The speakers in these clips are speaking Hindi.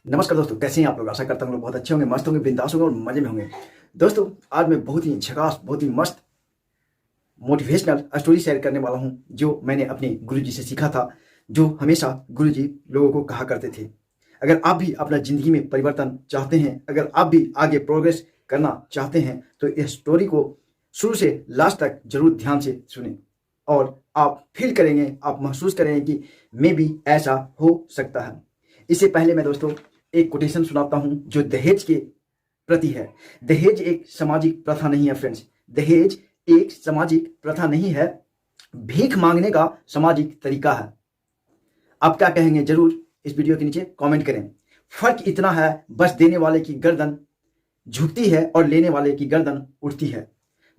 नमस्कार दोस्तों, कैसे हैं आप लोग। आशा करता हूँ लोग बहुत अच्छे होंगे, मस्त होंगे, बिंदास होंगे और मजे में होंगे। दोस्तों आज मैं बहुत ही झकास, बहुत ही मस्त मोटिवेशनल स्टोरी शेयर करने वाला हूँ जो मैंने अपने गुरुजी से सीखा था। जो हमेशा गुरुजी लोगों को कहा करते थे, अगर आप भी अपना जिंदगी में परिवर्तन चाहते हैं, अगर आप भी आगे प्रोग्रेस करना चाहते हैं तो इस स्टोरी को शुरू से लास्ट तक जरूर ध्यान से सुनें और आप फील करेंगे, आप महसूस करेंगे कि मे भी ऐसा हो सकता है। इससे पहले मैं दोस्तों एक कोटेशन सुनाता हूं जो दहेज के प्रति है। दहेज एक सामाजिक प्रथा नहीं है फ्रेंड्स, दहेज एक सामाजिक प्रथा नहीं है, भीख मांगने का सामाजिक तरीका है। आप क्या कहेंगे जरूर इस वीडियो के नीचे कमेंट करें। फर्क इतना है, बस देने वाले की गर्दन झुकती है और लेने वाले की गर्दन उठती है।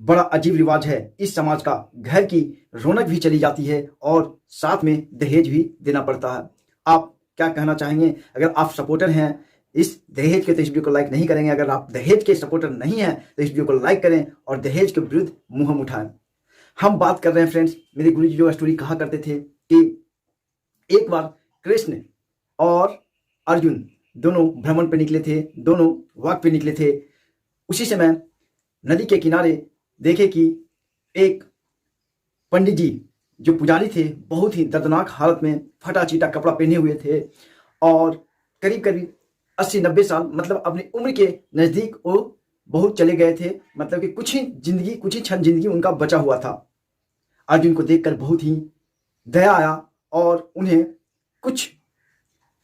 बड़ा अजीब रिवाज है इस समाज का, घर की रौनक भी चली जाती है और साथ में दहेज भी देना पड़ता है। आप क्या कहना चाहेंगे? अगर आप सपोर्टर हैं इस दहेज के तो इस वीडियो को लाइक नहीं करेंगे, अगर आप दहेज के सपोर्टर नहीं हैं तो इस वीडियो को लाइक करें और दहेज के विरुद्ध मुंह उठाएं। हम बात कर रहे हैं फ्रेंड्स, मेरे गुरुजी जो स्टोरी कहा करते थे कि एक बार कृष्ण और अर्जुन दोनों भ्रमण पे निकले थे, दोनों वॉक पे निकले थे। उसी समय नदी के किनारे देखे कि एक पंडित जी जो पुजारी थे बहुत ही दर्दनाक हालत में फटा चीटा कपड़ा पहने हुए थे और करीब करीब 80-90 साल, मतलब अपनी उम्र के नज़दीक वो बहुत चले गए थे। मतलब कि कुछ ही क्षण जिंदगी उनका बचा हुआ था। अर्जुन को देखकर बहुत ही दया आया और उन्हें कुछ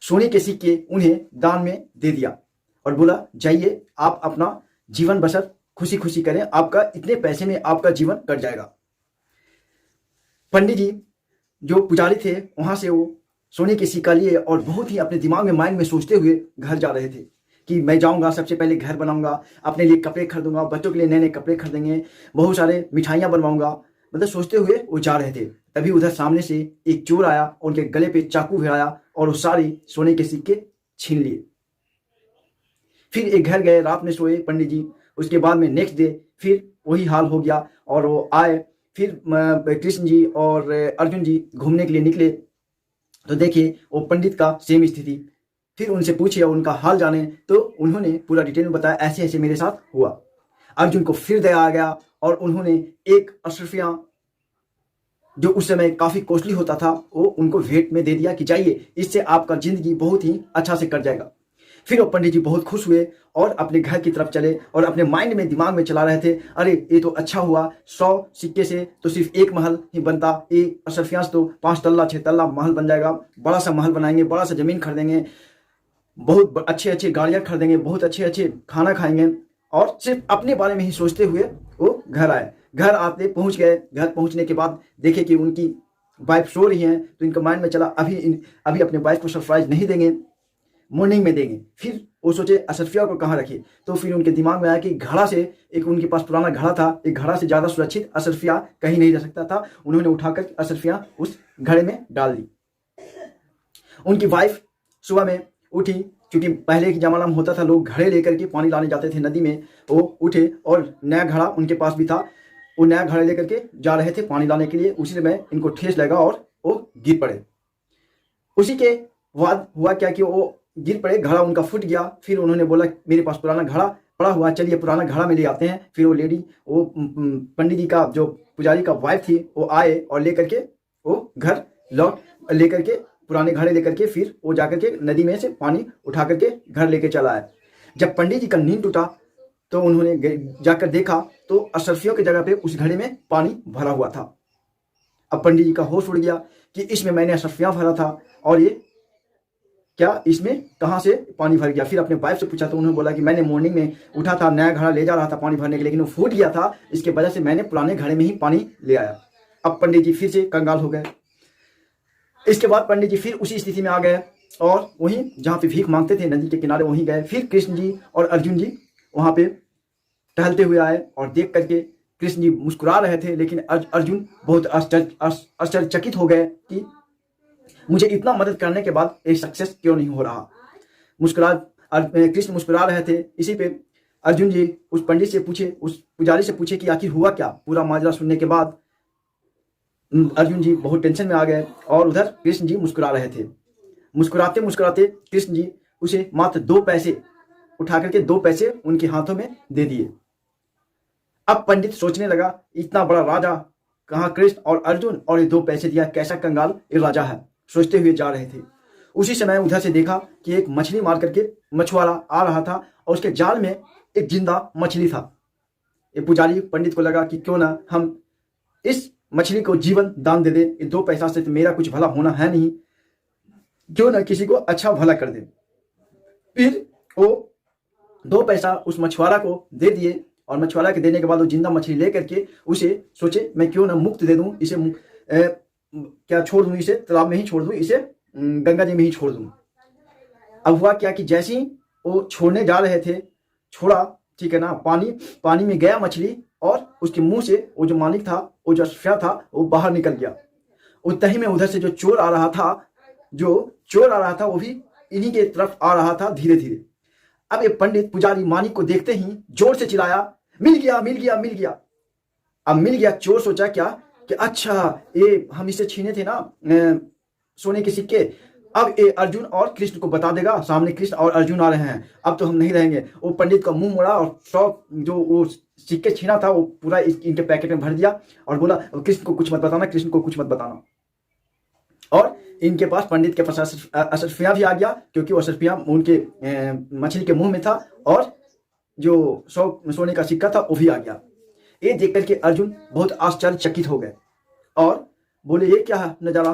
सोने के सिक्के उन्हें दान में दे दिया और बोला जाइए आप अपना जीवन बसर खुशी खुशी करें, आपका इतने पैसे में आपका जीवन कट जाएगा। पंडित जी जो पुजारी थे वहां से वो सोने के सिक्का लिए और बहुत ही अपने दिमाग में माइंड में सोचते हुए घर जा रहे थे कि मैं जाऊंगा, सबसे पहले घर बनाऊंगा, अपने लिए कपड़े खरीदूंगा, बच्चों के लिए नए नए कपड़े खरीदेंगे, बहुत सारे मिठाइयां बनवाऊंगा, मतलब सोचते हुए वो जा रहे थे। तभी उधर सामने से एक चोर आया, उनके गले पे चाकू भिड़ाया और वो सारे सोने के सिक्के छीन लिए। फिर एक घर गए, रात में सोए पंडित जी। उसके बाद में नेक्स्ट डे फिर वही हाल हो गया और वो आए। फिर कृष्ण जी और अर्जुन जी घूमने के लिए निकले तो देखे वो पंडित का सेम स्थिति। फिर उनसे पूछे और उनका हाल जाने तो उन्होंने पूरा डिटेल में बताया, ऐसे ऐसे मेरे साथ हुआ। अर्जुन को फिर दया आ गया और उन्होंने एक अशरफिया जो उस समय काफी कॉस्टली होता था वो उनको भेंट में दे दिया कि जाइए इससे आपका जिंदगी बहुत ही अच्छा से कट जाएगा। फिर वो पंडित जी बहुत खुश हुए और अपने घर की तरफ चले और अपने माइंड में दिमाग में चला रहे थे, अरे ये तो अच्छा हुआ, 100 सिक्के से तो सिर्फ एक महल ही बनता, ये अशरफियाँ तो 5 तल्ला 6 तल्ला महल बन जाएगा। बड़ा सा महल बनाएंगे, बड़ा सा जमीन खरीदेंगे, बहुत अच्छे अच्छे गाड़ियाँ खरीदेंगे, बहुत अच्छे अच्छे खाना खाएंगे। और सिर्फ अपने बारे में ही सोचते हुए वो घर आए। घर आते पहुँच गए। घर पहुँचने के बाद देखे कि उनकी वाइफ सो रही हैं तो इनका माइंड में चला अभी अपने वाइफ को सरप्राइज नहीं देंगे, मॉर्निंग में देंगे। फिर वो सोचे अशरफिया को कहाँ रखे, तो फिर उनके दिमाग में आया कि घड़ा से, एक उनके पास पुराना घड़ा था, एक घड़ा से ज़्यादा सुरक्षित अशरफिया कहीं नहीं रह सकता था। उन्होंने उठाकर अशरफिया उस घड़े में डाल दी। उनकी वाइफ सुबह में उठी, क्योंकि पहले के ज़माना में होता था लोग घड़े लेकर के पानी लाने जाते थे नदी में। वो उठे और नया घड़ा उनके पास भी था, वो नया घड़ा लेकर के जा रहे थे पानी लाने के लिए। उसी समय इनको ठेस लगा और वो गिर पड़े। उसी के बाद हुआ क्या कि वो गिर पड़े, घड़ा उनका फूट गया। फिर उन्होंने बोला मेरे पास पुराना घड़ा पड़ा हुआ, चलिए पुराना घड़ा में ले आते हैं। फिर वो लेडी, वो पंडित जी का जो पुजारी का वाइफ थी, वो आए और लेकर के वो घर लौट लेकर के पुराने घड़े लेकर के फिर वो जाकर के नदी में से पानी उठा करके घर लेके चला आए। जब पंडित जी का नींद टूटा तो उन्होंने जाकर देखा तो अशरफियों की जगह पे उस घड़े में पानी भरा हुआ था। अब पंडित जी का होश उड़ गया कि इसमें मैंने अशरफियाँ भरा था और ये क्या इसमें कहाँ से पानी भर गया। फिर अपने वाइफ से पूछा तो उन्होंने बोला कि मैंने मॉर्निंग में उठा था, नया घड़ा ले जा रहा था पानी भरने के, लेकिन वो फूट गया था, इसके वजह से मैंने पुराने घड़े में ही पानी ले आया। अब पंडित जी फिर से कंगाल हो गए। इसके बाद पंडित जी फिर उसी स्थिति में आ गए और वहीं जहाँ पे भीख मांगते थे नदी के किनारे वहीं गए। फिर कृष्ण जी और अर्जुन जी वहाँ पे टहलते हुए आए और देख करके कृष्ण जी मुस्कुरा रहे थे, लेकिन अर्जुन बहुत आश्चर्यचकित हो गए कि मुझे इतना मदद करने के बाद ये सक्सेस क्यों नहीं हो रहा। कृष्ण मुस्कुरा रहे थे। इसी पे अर्जुन जी उस पंडित से पूछे, उस पुजारी से पूछे कि आखिर हुआ क्या। पूरा माजरा सुनने के बाद अर्जुन जी बहुत टेंशन में आ गए और उधर कृष्ण जी मुस्कुरा रहे थे। मुस्कुराते मुस्कुराते कृष्ण जी उसे मात्र 2 पैसे उठा करके 2 पैसे उनके हाथों में दे दिए। अब पंडित सोचने लगा, इतना बड़ा राजा, कहाँ कृष्ण और अर्जुन, और ये 2 पैसे दिया, कैसा कंगाल ये राजा है। सोचते हुए जा रहे थे। उसी समय उधर से देखा कि एक मछली मार करके मछुआरा आ रहा था और उसके जाल में एक जिंदा मछली था। ये पुजारी पंडित को लगा कि क्यों ना हम इस मछली को जीवन दान दे दे, ये 2 पैसा से तो मेरा कुछ भला होना है नहीं, क्यों ना किसी को अच्छा भला कर दे। फिर वो 2 पैसा उस मछुआरा को दे दिए और मछुआरा के देने के बाद वो जिंदा मछली लेकर के उसे सोचे, मैं क्यों ना मुक्त दे दूं इसे, क्या छोड़ दूं इसे, तालाब में ही छोड़ दूं इसे, गंगा जी में ही छोड़ दूं। अब हुआ क्या कि जैसे ही वो छोड़ने जा रहे थे, छोड़ा, ठीक है ना, पानी में गया मछली और उसके मुंह से वो जो मालिक था, वो जो अश्फ्या था, वो बाहर निकल गया। उतने ही में उधर से जो चोर आ रहा था वो भी इन्हीं के तरफ आ रहा था धीरे धीरे। अब ये पंडित पुजारी मालिक को देखते ही जोर से चिल्लाया, मिल गया मिल गया मिल गया। अब मिल गया, चोर सोचा क्या कि अच्छा, ये हम इसे छीने थे ना सोने के सिक्के, अब ये अर्जुन और कृष्ण को बता देगा, सामने कृष्ण और अर्जुन आ रहे हैं, अब तो हम नहीं रहेंगे। वो पंडित का मुंह मोड़ा और 100 जो वो सिक्के छीना था वो पूरा इनके पैकेट में भर दिया और बोला, कृष्ण को कुछ मत बताना, कृष्ण को कुछ मत बताना। और इनके पास, पंडित के पास अशर्फिया भी आ गया, क्योंकि वो अशर्फिया उनके मछली के मुंह में था और जो 100 सोने का सिक्का था वो भी आ गया। ये देख करके अर्जुन बहुत आश्चर्यचकित हो गए और बोले, ये क्या है नजारा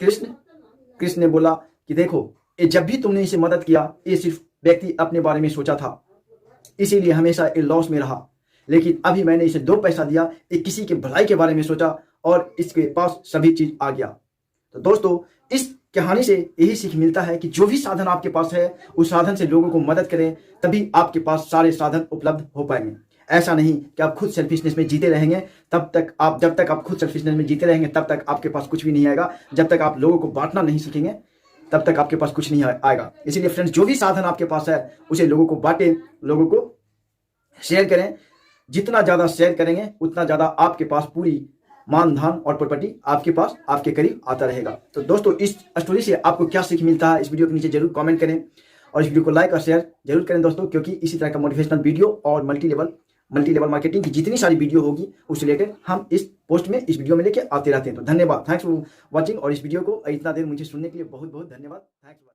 कृष्ण ने बोला कि देखो, ये जब भी तुमने इसे मदद किया, ये सिर्फ व्यक्ति अपने बारे में सोचा था, इसीलिए हमेशा ये लॉस में रहा, लेकिन अभी मैंने इसे 2 पैसा दिया, ये किसी के भलाई के बारे में सोचा और इसके पास सभी चीज आ गया। तो दोस्तों, इस कहानी से यही सीख मिलता है कि जो भी साधन आपके पास है, उस साधन से लोगों को मदद करें, तभी आपके पास सारे साधन उपलब्ध हो पाएंगे। ऐसा नहीं कि आप खुद सेल्फिशनेस में जीते रहेंगे, जब तक आप खुद सेल्फिशनेस में जीते रहेंगे तब तक आपके पास कुछ भी नहीं आएगा। जब तक आप लोगों को बांटना नहीं सीखेंगे तब तक आपके पास कुछ नहीं आएगा। इसीलिए फ्रेंड्स, जो भी साधन आपके पास है उसे लोगों को बांटें, लोगों को शेयर करें। जितना ज़्यादा शेयर करेंगे उतना ज़्यादा आपके पास पूरी मान धन और प्रॉपर्टी आपके पास, आपके करीब आता रहेगा। तो दोस्तों, इस स्टोरी से आपको क्या सीख मिलता है, इस वीडियो के नीचे जरूर कमेंट करें और इस वीडियो को लाइक और शेयर जरूर करें दोस्तों, क्योंकि इसी तरह का मोटिवेशनल वीडियो और मल्टी लेवल मार्केटिंग की जितनी सारी वीडियो होगी उससे रिलेटेड हम इस वीडियो में लेके आते रहते हैं। तो धन्यवाद, थैंक्स फॉर वॉचिंग, और इस वीडियो को इतना देर मुझे सुनने के लिए बहुत बहुत धन्यवाद। थैंक्स।